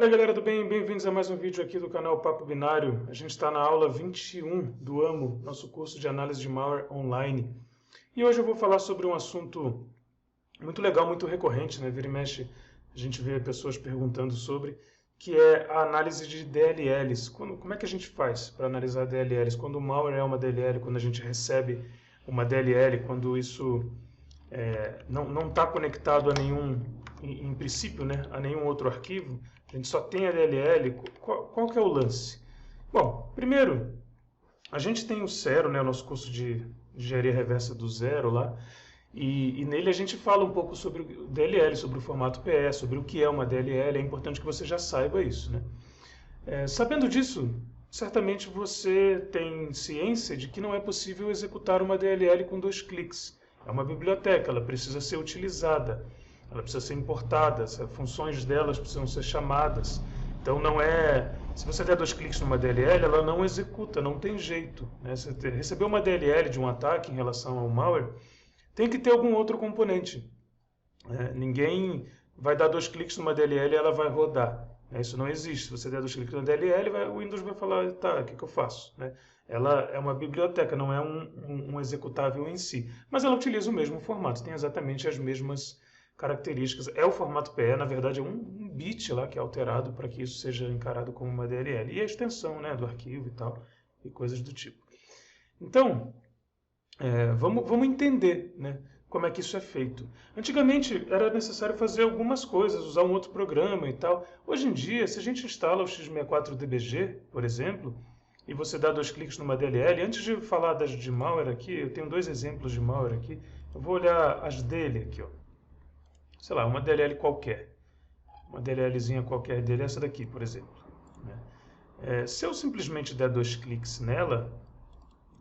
Oi galera do bem, bem-vindos a mais um vídeo aqui do canal Papo Binário. A gente está na aula 21 do AMO, nosso curso de análise de malware online. E hoje eu vou falar sobre um assunto muito legal, muito recorrente, né? Vira e mexe, a gente vê pessoas perguntando sobre, que é a análise de DLLs. Como é que a gente faz para analisar DLLs? Quando o malware é uma DLL, quando a gente recebe uma DLL, quando isso não está conectado a nenhum, em princípio, né, a nenhum outro arquivo, a gente só tem a DLL, qual que é o lance? Bom, primeiro, a gente tem o Zero, né, o nosso curso de engenharia reversa do Zero lá, e nele a gente fala um pouco sobre o DLL, sobre o formato PE, sobre o que é uma DLL, é importante que você já saiba isso, né? Sabendo disso, certamente você tem ciência de que não é possível executar uma DLL com 2 cliques. É uma biblioteca, ela precisa ser utilizada, ela precisa ser importada, as funções delas precisam ser chamadas. Então não é... Se você der 2 cliques numa DLL, ela não executa, não tem jeito, né? Você recebeu uma DLL de um ataque em relação ao malware, tem que ter algum outro componente. Ninguém vai dar 2 cliques numa DLL e ela vai rodar. Isso não existe. Se você der 2 cliques na DLL, o Windows vai falar, tá, o que eu faço? Ela é uma biblioteca, não é um executável em si. Mas ela utiliza o mesmo formato, tem exatamente as mesmas características. É o formato PE, na verdade, é um bit lá que é alterado para que isso seja encarado como uma DLL. E a extensão, né, do arquivo e tal, e coisas do tipo. Então, vamos entender, né, como é que isso é feito. Antigamente era necessário fazer algumas coisas, usar um outro programa e tal. Hoje em dia, se a gente instala o x64DBG, por exemplo, e você dá 2 cliques numa DLL, antes de falar das de malware aqui, eu tenho 2 exemplos de malware aqui, eu vou olhar as dele aqui, ó. Sei lá, uma DLL qualquer. Uma DLLzinha qualquer dele, essa daqui, por exemplo. Se eu simplesmente der 2 cliques nela,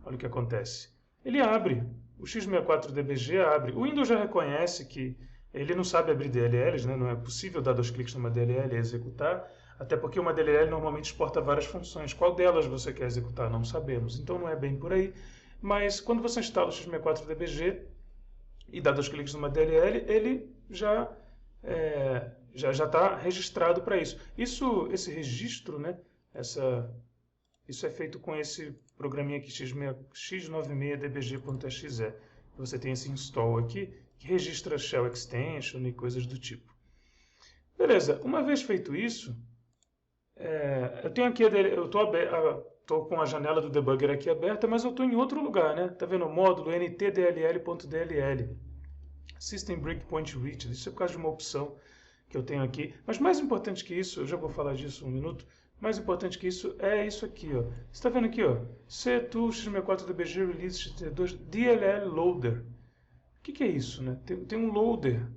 olha o que acontece. Ele abre. O x64DBG abre. O Windows já reconhece que ele não sabe abrir DLLs, né? Não é possível dar 2 cliques numa DLL e executar, até porque uma DLL normalmente exporta várias funções. Qual delas você quer executar? Não sabemos. Então não é bem por aí. Mas quando você instala o x64DBG e dá 2 cliques numa DLL, ele já está registrado para isso. Esse registro, né? Isso é feito com esse programinha aqui, x96dbg.exe. Você tem esse install aqui, que registra shell extension e coisas do tipo. Beleza, uma vez feito isso, eu tenho aqui, eu estou com a janela do debugger aqui aberta, mas eu estou em outro lugar, né? Tá vendo o módulo ntdll.dll, System Breakpoint Reached. Isso é por causa de uma opção que eu tenho aqui. Mas mais importante que isso, eu já vou falar disso em um minuto, mais importante que isso é isso aqui, ó. Você está vendo aqui, ó, C2 x64DBG Release T2 DLL Loader. O que é isso, né? Tem um loader.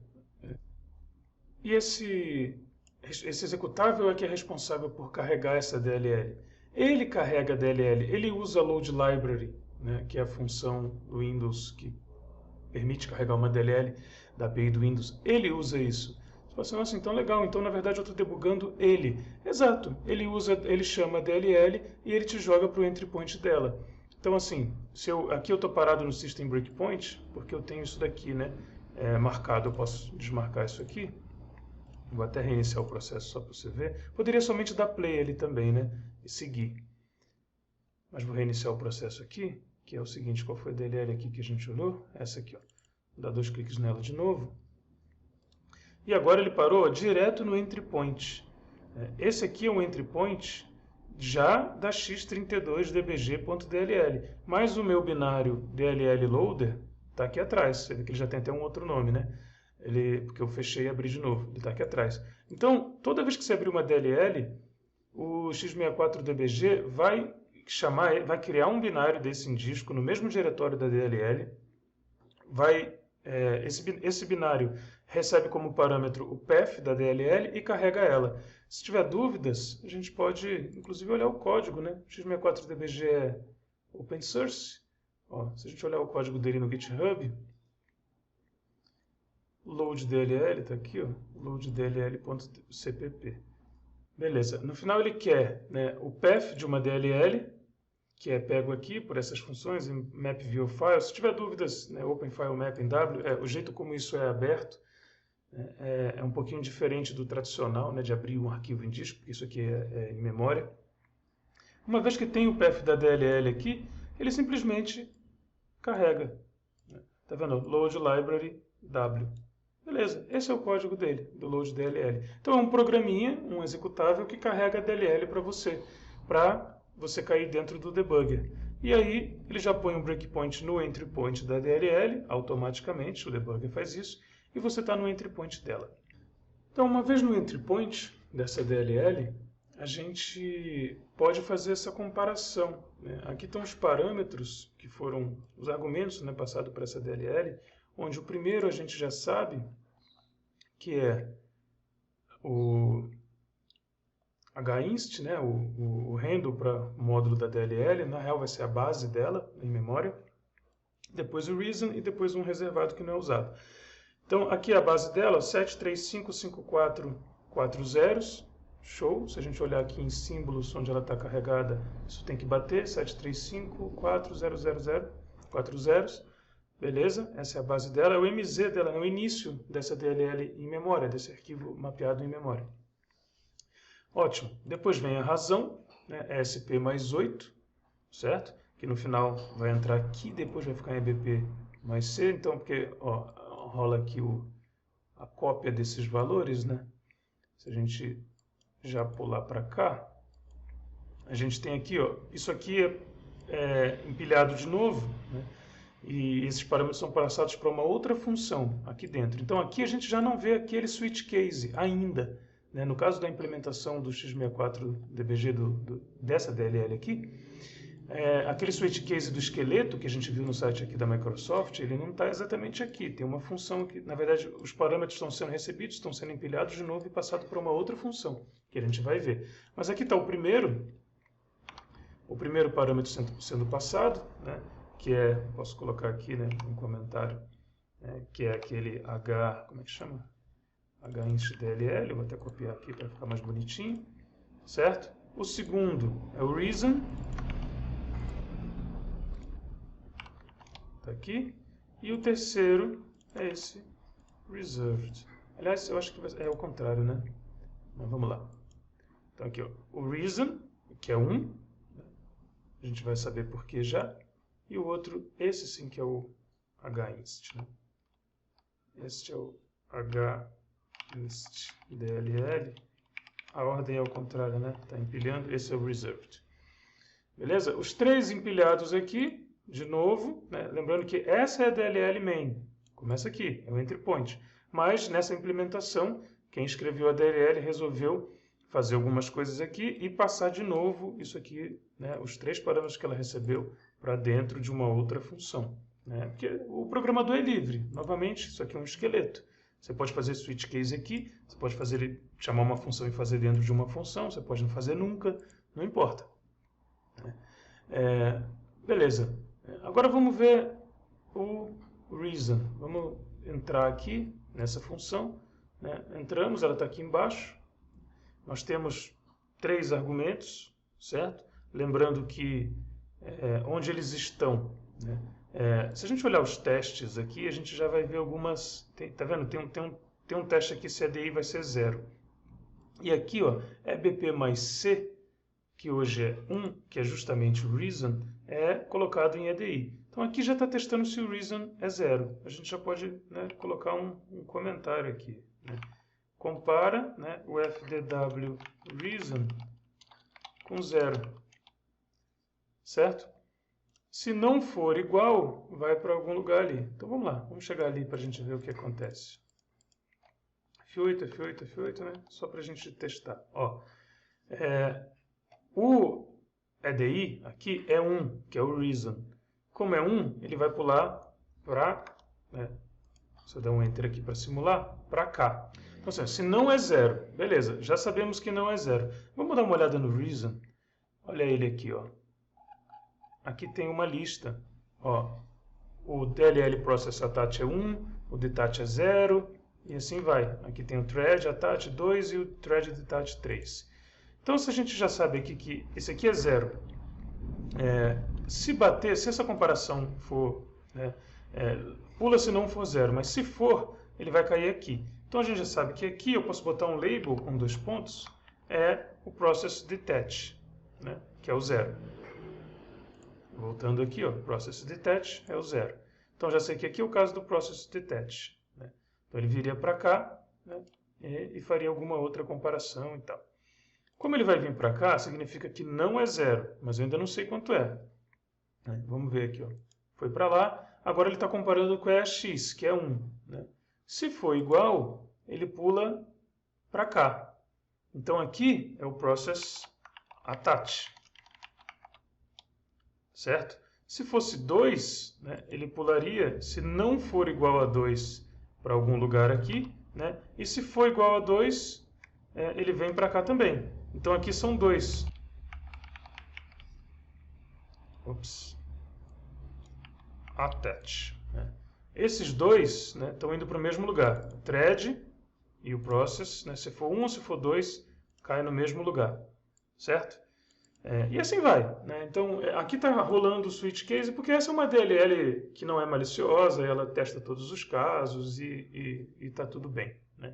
E esse executável é que é responsável por carregar essa DLL. Ele carrega a DLL, ele usa a Load Library, né, que é a função do Windows que permite carregar uma DLL da API do Windows. Ele usa isso. Você fala assim, nossa, então legal, então na verdade eu estou debugando ele. Exato, ele chama a DLL e ele te joga para o entry point dela. Então assim, aqui eu estou parado no System Breakpoint, porque eu tenho isso daqui, né, marcado, eu posso desmarcar isso aqui. Vou até reiniciar o processo só para você ver. Poderia somente dar play ali também, né, e seguir. Mas vou reiniciar o processo aqui, que é o seguinte, qual foi a DLL aqui que a gente olhou? Essa aqui, ó. Vou dar 2 cliques nela de novo. E agora ele parou direto no entry point. Esse aqui é um entry point já da x32dbg.dll. Mas o meu binário DLL loader está aqui atrás. Você vê que ele já tem até um outro nome, né? Porque eu fechei e abri de novo. Ele está aqui atrás. Então, toda vez que você abrir uma DLL, o x64dbg vai criar um binário desse em disco no mesmo diretório da DLL. Esse binário recebe como parâmetro o path da DLL e carrega ela. Se tiver dúvidas, a gente pode, inclusive, olhar o código, né? O x64dbg é open source. Ó, se a gente olhar o código dele no GitHub, load DLL, está aqui, ó, load dll.cpp. Beleza. No final ele quer, né, o path de uma DLL, que é pego aqui por essas funções, em map view file. Se tiver dúvidas, né, open file map em w, o jeito como isso é aberto, é um pouquinho diferente do tradicional, né, de abrir um arquivo em disco, porque isso aqui é em memória. Uma vez que tem o path da DLL aqui, ele simplesmente carrega. Tá vendo? Load library W. Beleza, esse é o código dele, do load DLL. Então é um programinha, um executável que carrega a DLL para você cair dentro do debugger. E aí ele já põe um breakpoint no entry point da DLL, automaticamente, o debugger faz isso, e você está no entry point dela. Então, uma vez no entry point dessa DLL, a gente pode fazer essa comparação, né? Aqui estão os parâmetros que foram os argumentos, né, passados para essa DLL, onde o primeiro a gente já sabe que é o hinst, né, o handle para o módulo da DLL, na real vai ser a base dela em memória, depois o reason e depois um reservado que não é usado. Então aqui a base dela, 7355440, show. Se a gente olhar aqui em símbolos onde ela está carregada, isso tem que bater, 7354000, 4 zeros. Beleza? Essa é a base dela. É o MZ dela, é o início dessa DLL em memória, desse arquivo mapeado em memória. Ótimo. Depois vem a razão, né? ESP mais 8, certo? Que no final vai entrar aqui, depois vai ficar em EBP mais C. Então, porque ó, rola aqui a cópia desses valores, né? Se a gente já pular para cá, a gente tem aqui, ó, isso aqui é empilhado de novo, né? E esses parâmetros são passados para uma outra função aqui dentro. Então aqui a gente já não vê aquele switch case ainda, né? No caso da implementação do x64DBG dessa DLL aqui, aquele switch case do esqueleto que a gente viu no site aqui da Microsoft, ele não está exatamente aqui. Tem uma função que, na verdade, os parâmetros estão sendo recebidos, estão sendo empilhados de novo e passados para uma outra função, que a gente vai ver. Mas aqui está o primeiro parâmetro sendo passado, né? Que é, posso colocar aqui, né, um comentário, né, que é aquele como é que chama? hinst.dll, eu vou até copiar aqui para ficar mais bonitinho, certo? O segundo é o reason, tá aqui, e o terceiro é esse reserved. Aliás, eu acho que é o contrário, né? Mas vamos lá. Então aqui, ó, o reason, que é 1, né? A gente vai saber por que já. E o outro, esse sim que é o hinst, né? Este é o hinst.dll. A ordem é ao contrário, né? Está empilhando. Esse é o reserved. Beleza? Os três empilhados aqui, de novo, né? Lembrando que essa é a DLL main. Começa aqui, é o entry point. Mas nessa implementação, quem escreveu a DLL resolveu fazer algumas coisas aqui e passar de novo isso aqui, né? Os três parâmetros que ela recebeu para dentro de uma outra função, né? Porque o programador é livre. Novamente, isso aqui é um esqueleto. Você pode fazer switch case aqui, você pode chamar uma função e fazer dentro de uma função, você pode não fazer nunca, não importa. Beleza. Agora vamos ver o reason. Vamos entrar aqui nessa função, né? Entramos, ela está aqui embaixo. Nós temos 3 argumentos, certo? Lembrando que onde eles estão, né? Se a gente olhar os testes aqui, a gente já vai ver algumas... Tá vendo? Tem um teste aqui, CDI vai ser 0. E aqui, ó, EBP mais C, que hoje é 1, que é justamente o reason, é colocado em EDI. Então aqui já está testando se o reason é 0. A gente já pode, né, colocar um comentário aqui, né? Compara, né, o FDW reason com 0. Certo? Se não for igual, vai para algum lugar ali. Então vamos lá, vamos chegar ali para a gente ver o que acontece. F8, F8, F8, né? Só para a gente testar. Ó, o EDI aqui é 1, que é o reason. Como é 1, ele vai pular para, né, se eu der um enter aqui para simular, para cá. Então, se não é 0, beleza, já sabemos que não é 0. Vamos dar uma olhada no reason. Olha ele aqui, ó. Aqui tem uma lista. Ó, o DLL process attach é 1, o detach é 0, e assim vai. Aqui tem o thread attach 2 e o thread detach 3. Então, se a gente já sabe aqui que esse aqui é 0, se bater, se essa comparação for, né, pula se não for 0, mas se for, ele vai cair aqui. Então a gente já sabe que aqui eu posso botar um label com 2 pontos, é o process detach, né? Que é o 0. Voltando aqui, ó, process detach é o 0. Então já sei que aqui é o caso do process detach, né? Então ele viria para cá, né? E faria alguma outra comparação e tal. Como ele vai vir para cá, significa que não é 0, mas eu ainda não sei quanto é. Vamos ver aqui, ó. Foi para lá, agora ele está comparando com a x, que é 1. Né? Se for igual, ele pula para cá. Então aqui é o process attach. Certo? Se fosse 2, né, ele pularia, se não for igual a 2, para algum lugar aqui. Né? E se for igual a 2, ele vem para cá também. Então aqui são 2. Ops. Attach. Né? Esses dois estão indo para o mesmo lugar. O thread e o process, né? Se for 1 ou se for 2, cai no mesmo lugar. Certo? E assim vai. Né? Então, aqui está rolando o switch case, porque essa é uma DLL que não é maliciosa, ela testa todos os casos e está tudo bem. Né?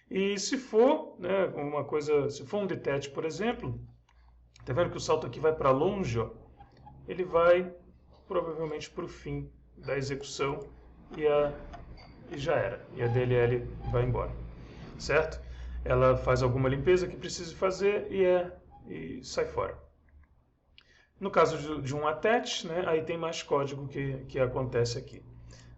E se for uma coisa, se for um detach, por exemplo, está vendo que o salto aqui vai para longe, ó, ele vai provavelmente para o fim da execução e já era. E a DLL vai embora. Certo? Ela faz alguma limpeza que precise fazer e sai fora. No caso de um attach, né, aí tem mais código que acontece aqui.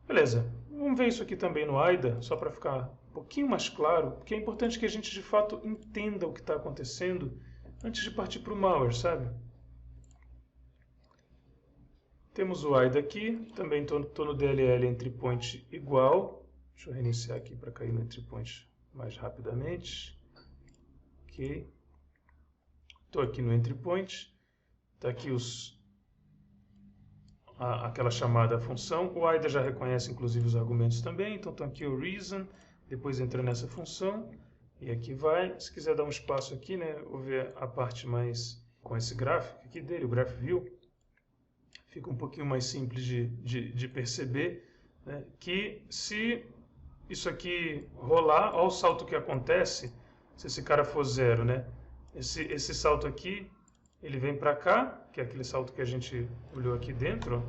Beleza, vamos ver isso aqui também no AIDA, só para ficar um pouquinho mais claro, porque é importante que a gente de fato entenda o que está acontecendo antes de partir para o malware, sabe? Temos o AIDA aqui, também estou no DLL entry point igual. Deixa eu reiniciar aqui para cair no entry point mais rapidamente. Ok. Estou aqui no entry point. Está aqui aquela chamada função. O AIDA já reconhece inclusive os argumentos também. Então está aqui o reason. Depois entra nessa função. E aqui vai. Se quiser dar um espaço aqui, né, vou ver a parte mais com esse gráfico aqui dele, o graph view. Fica um pouquinho mais simples de perceber, né, que se isso aqui rolar, olha o salto que acontece, se esse cara for 0, né? Esse salto aqui, ele vem para cá, que é aquele salto que a gente olhou aqui dentro, ó.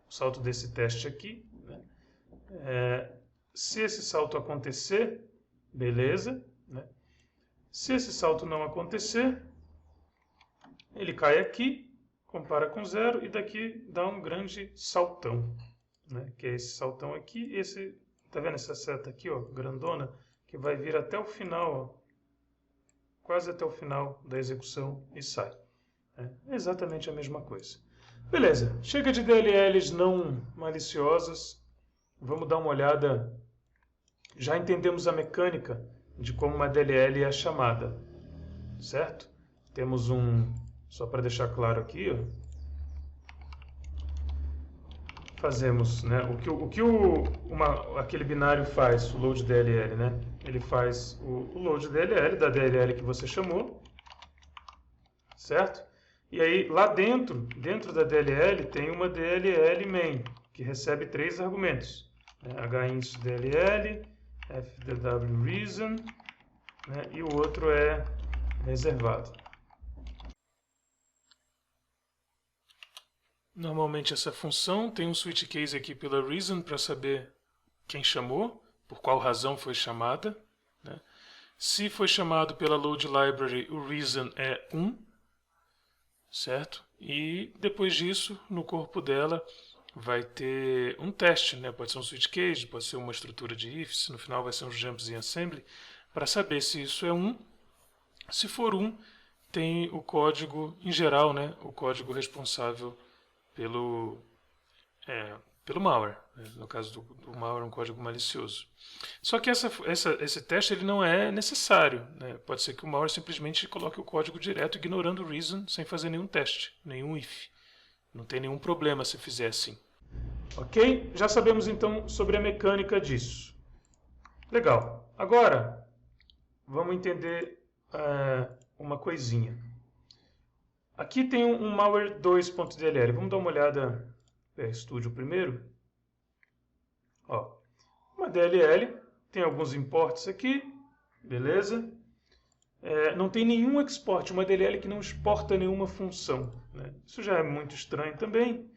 O salto desse teste aqui. Né? Se esse salto acontecer, beleza. Né? Se esse salto não acontecer, ele cai aqui, compara com 0 e daqui dá um grande saltão, né? Que é esse saltão aqui, tá vendo essa seta aqui, ó, grandona, que vai vir até o final, ó, quase até o final da execução e sai. É exatamente a mesma coisa. Beleza, chega de DLLs não maliciosas, vamos dar uma olhada. Já entendemos a mecânica de como uma DLL é chamada, certo? Temos só para deixar claro aqui, ó, fazemos, né, o que aquele binário faz, o load DLL, né? Ele faz o load DLL, da DLL que você chamou, certo? E aí, lá dentro da DLL, tem uma DLL main, que recebe 3 argumentos. Né? hinse DLL, fdw reason, né? E o outro é reservado. Normalmente essa função tem um switch case aqui pela reason para saber quem chamou, por qual razão foi chamada. Né? Se foi chamado pela load library, o reason é 1, certo? E depois disso, no corpo dela, vai ter um teste, né? Pode ser um switch case, pode ser uma estrutura de ifs, no final vai ser um jumps em assembly, para saber se isso é 1. Se for 1, tem o código, em geral, né? O código responsável pelo malware, né? No caso do malware, um código malicioso. Só que esse teste ele não é necessário. Né? Pode ser que o malware simplesmente coloque o código direto, ignorando o reason, sem fazer nenhum teste, nenhum if. Não tem nenhum problema se fizer assim. Ok? Já sabemos então sobre a mecânica disso. Legal. Agora, vamos entender uma coisinha. Aqui tem um malware 2.dll. Vamos dar uma olhada no RStudio primeiro. Ó, uma DLL, tem alguns imports aqui, beleza? Não tem nenhum export, uma DLL que não exporta nenhuma função, né? Isso já é muito estranho também,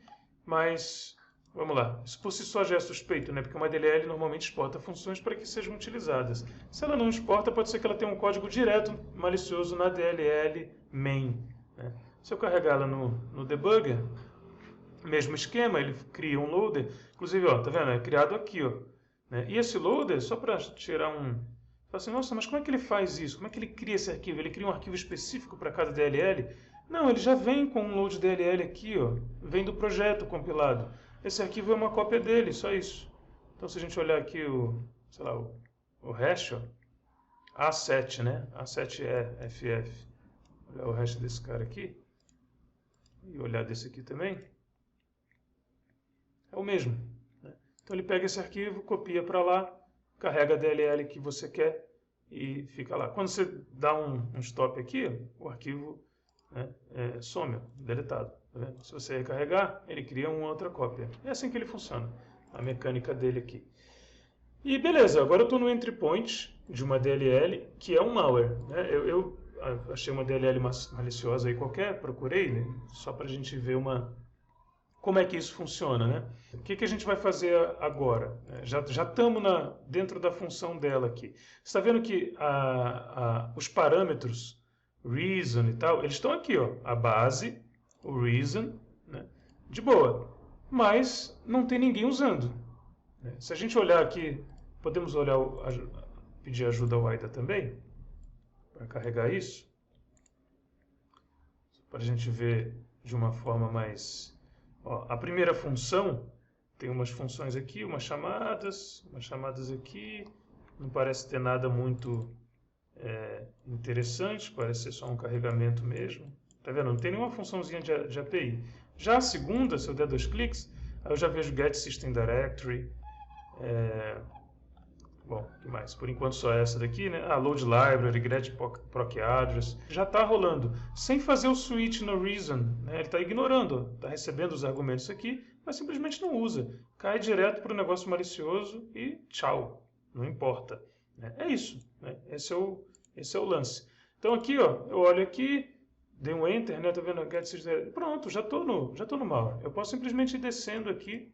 mas vamos lá. Isso por si só já é suspeito, né? Porque uma DLL normalmente exporta funções para que sejam utilizadas. Se ela não exporta, pode ser que ela tenha um código direto malicioso na DLL main, né? Se eu carregar ela no debugger, mesmo esquema, ele cria um loader. Inclusive, ó, tá vendo? É criado aqui, ó, né? E esse loader, só para tirar um... Fala assim, nossa, mas como é que ele faz isso? Como é que ele cria esse arquivo? Ele cria um arquivo específico para cada DLL? Não, ele já vem com um load DLL aqui, ó, vem do projeto compilado. Esse arquivo é uma cópia dele, só isso. Então, se a gente olhar aqui sei lá, o hash, ó, A7, né? A7EFF. Olhar o hash desse cara aqui. E olhar desse aqui também. É o mesmo, né? Então, ele pega esse arquivo, copia para lá, carrega a DLL que você quer e fica lá. Quando você dá um stop aqui, o arquivo, né, some, deletado. Tá vendo? Se você recarregar, ele cria uma outra cópia. É assim que ele funciona, a mecânica dele aqui. E beleza, agora eu estou no entry point de uma DLL que é um malware, né? Eu achei uma DLL maliciosa aí qualquer, procurei, né, só para a gente ver como é que isso funciona, né? O que a gente vai fazer agora? Já estamos dentro da função dela aqui. Você está vendo que os parâmetros reason e tal, eles estão aqui, ó, a base, o reason, né, de boa, mas não tem ninguém usando, né? Se a gente olhar aqui, podemos olhar, pedir ajuda ao AIDA também, para carregar isso, para a gente ver de uma forma mais... Ó, a primeira função tem umas funções aqui, umas chamadas aqui. Não parece ter nada muito interessante, parece ser só um carregamento mesmo. Tá vendo? Não tem nenhuma funçãozinha de API. Já a segunda, se eu der 2 cliques, aí eu já vejo Get System Directory. Bom, o que mais? Por enquanto só essa daqui, né? Load Library, Get Proc Address. Já está rolando. Sem fazer o switch no reason, né? Ele está ignorando, está recebendo os argumentos aqui, mas simplesmente não usa. Cai direto para o negócio malicioso e tchau. Não importa. É isso, né? Esse é o lance. Então aqui, ó, eu olho aqui, dei um Enter, né? Tá vendo? Get System... Pronto, já tô no malware. Eu posso simplesmente ir descendo aqui.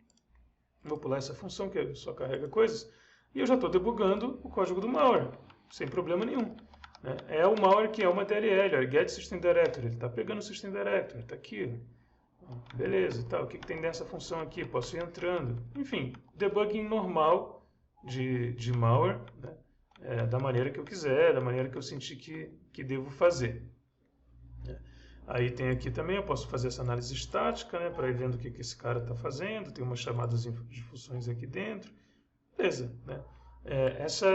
Vou pular essa função que só carrega coisas. E eu já estou debugando o código do malware, sem problema nenhum, né? É o malware que é uma DLL, ó, Get System Directory, ele está pegando o System Directory, está aqui, ó. Beleza, e tal. O que tem nessa função aqui? Posso ir entrando. Enfim, debugging normal de malware, né? Da maneira que eu quiser, da maneira que eu sentir que devo fazer. Aí tem aqui também, eu posso fazer essa análise estática, né, para ir vendo o que esse cara está fazendo, tem umas chamadas de funções aqui dentro. Beleza, né? Essa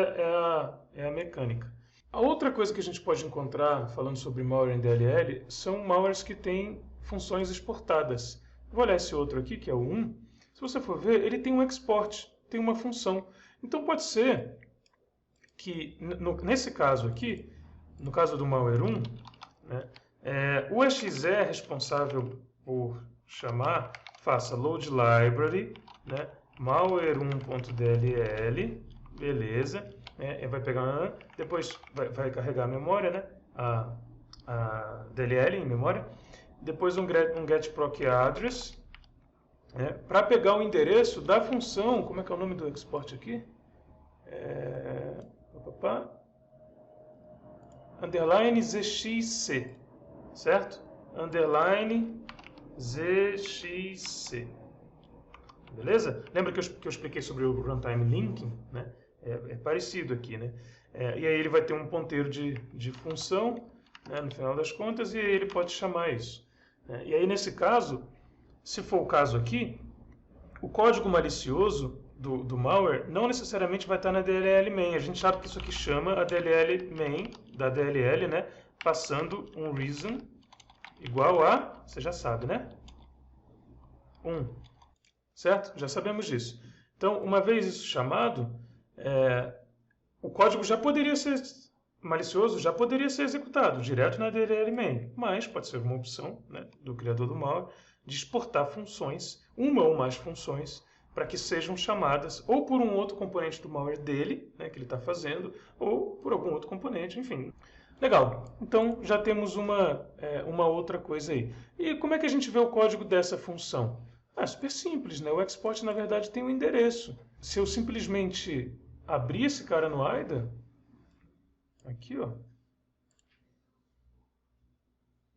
é a mecânica. A outra coisa que a gente pode encontrar, falando sobre malware em DLL, são malwares que têm funções exportadas. Vou olhar esse outro aqui, que é o 1. Se você for ver, ele tem um export, tem uma função. Então pode ser que, nesse caso aqui, no caso do malware 1, né, o exe é responsável por chamar, faça load library, né, malware1.dll, beleza, vai pegar, depois vai carregar a memória, né, a DLL em memória, depois um get proc address, para pegar o endereço da função, como é que é o nome do export aqui? Underline ZXC, certo? Underline ZXC. Beleza? Lembra que eu expliquei sobre o runtime linking, né? É parecido aqui, né? E aí ele vai ter um ponteiro de função, né, no final das contas, e aí ele pode chamar isso, né? E aí nesse caso, se for o caso aqui, o código malicioso do malware não necessariamente vai estar na DLL main. A gente sabe que isso aqui chama a DLL main da DLL, né? Passando um reason igual a, você já sabe, né? 1. Certo? Já sabemos disso. Então, uma vez isso chamado, o código já poderia ser malicioso, já poderia ser executado direto na DLL main, mas pode ser uma opção, né, do criador do malware de exportar funções, uma ou mais funções, para que sejam chamadas ou por um outro componente do malware dele, né, que ele está fazendo, ou por algum outro componente, enfim. Legal, então já temos uma outra coisa aí. E como é que a gente vê o código dessa função? Super simples, né? O export, na verdade, tem um endereço. Se eu simplesmente abrir esse cara no IDA, aqui, ó,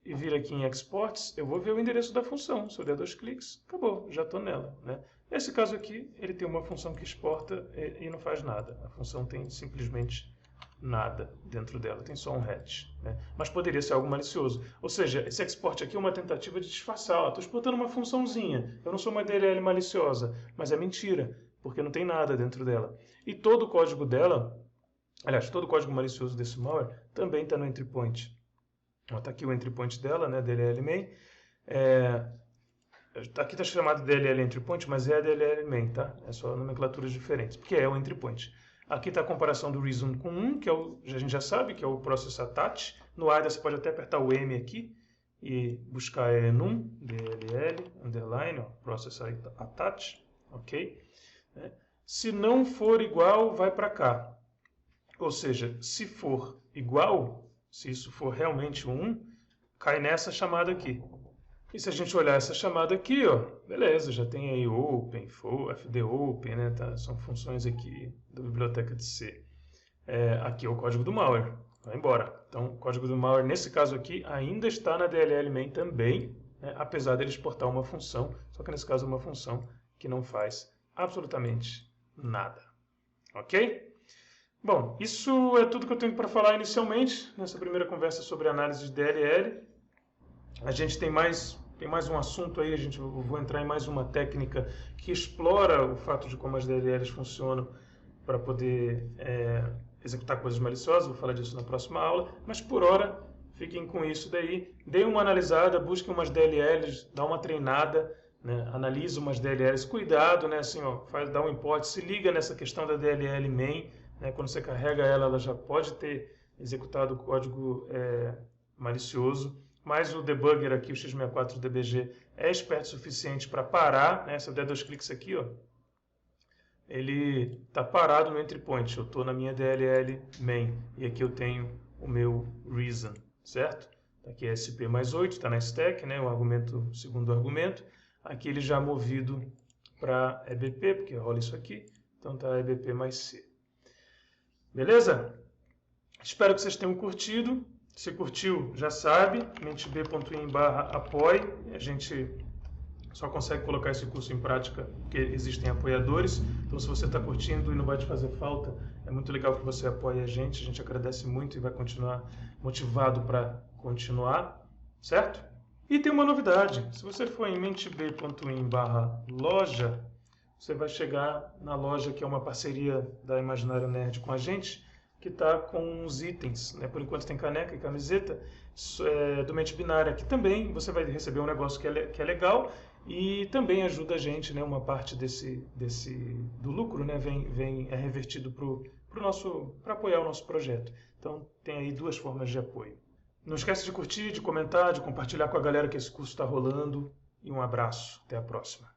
e vir aqui em exports, eu vou ver o endereço da função. Se eu der 2 cliques, acabou, já estou nela, né? Nesse caso aqui, ele tem uma função que exporta e não faz nada. A função tem simplesmente nada dentro dela, tem só um hatch, né? Mas poderia ser algo malicioso. Ou seja, esse export aqui é uma tentativa de disfarçar. Estou exportando uma funçãozinha, eu não sou uma DLL maliciosa, mas é mentira, porque não tem nada dentro dela. E todo o código dela, aliás, todo o código malicioso desse malware também está no entry point. Está aqui o entry point dela, né, DLL main. Aqui está chamado DLL entry point, mas é a DLL main, tá? É só nomenclaturas diferentes, porque é o entry point. Aqui está a comparação do reason com 1, que é a gente já sabe, que é o process attach. No IDA você pode até apertar o M aqui e buscar enum, DLL, underline, ó, process attach, ok? Se não for igual, vai para cá. Ou seja, se for igual, se isso for realmente 1, cai nessa chamada aqui. E se a gente olhar essa chamada aqui, ó, beleza, já tem aí open, fdopen, né, tá? São funções aqui da biblioteca de C. Aqui é o código do malware, vai embora. Então, o código do malware, nesse caso aqui, ainda está na DLL main também, né, apesar dele exportar uma função, só que nesse caso é uma função que não faz absolutamente nada. Ok? Bom, isso é tudo que eu tenho para falar inicialmente, nessa primeira conversa sobre análise de DLL. A gente tem mais um assunto aí, eu vou entrar em mais uma técnica que explora o fato de como as DLLs funcionam para poder executar coisas maliciosas, vou falar disso na próxima aula, mas por hora, fiquem com isso daí, deem uma analisada, busquem umas DLLs, dá uma treinada, né, analise umas DLLs, cuidado, né, assim, ó, dá um import, se liga nessa questão da DLL main, né, quando você carrega ela já pode ter executado o código malicioso, mas o debugger aqui, o x64DBG, é esperto o suficiente para parar, né? Se eu der 2 cliques aqui, ó, ele está parado no entry point. Eu estou na minha DLL main e aqui eu tenho o meu reason, certo? Aqui é SP mais 8, está na stack, né? O segundo argumento. Aqui ele já movido para EBP, porque rola isso aqui. Então está EBP mais C. Beleza? Espero que vocês tenham curtido. Se curtiu, já sabe, mentb.in/apoie. A gente só consegue colocar esse curso em prática porque existem apoiadores. Então, se você está curtindo e não vai te fazer falta, é muito legal que você apoie a gente agradece muito e vai continuar motivado para continuar, certo? E tem uma novidade. Se você for em mentb.in/loja, você vai chegar na loja que é uma parceria da Imaginário Nerd com a gente, que está com os itens, né? Por enquanto tem caneca e camiseta do Mente Binária, que também você vai receber um negócio que é legal e também ajuda a gente, né? Uma parte do lucro, né? É revertido para apoiar o nosso projeto. Então tem aí 2 formas de apoio. Não esquece de curtir, de comentar, de compartilhar com a galera que esse curso está rolando e um abraço, até a próxima.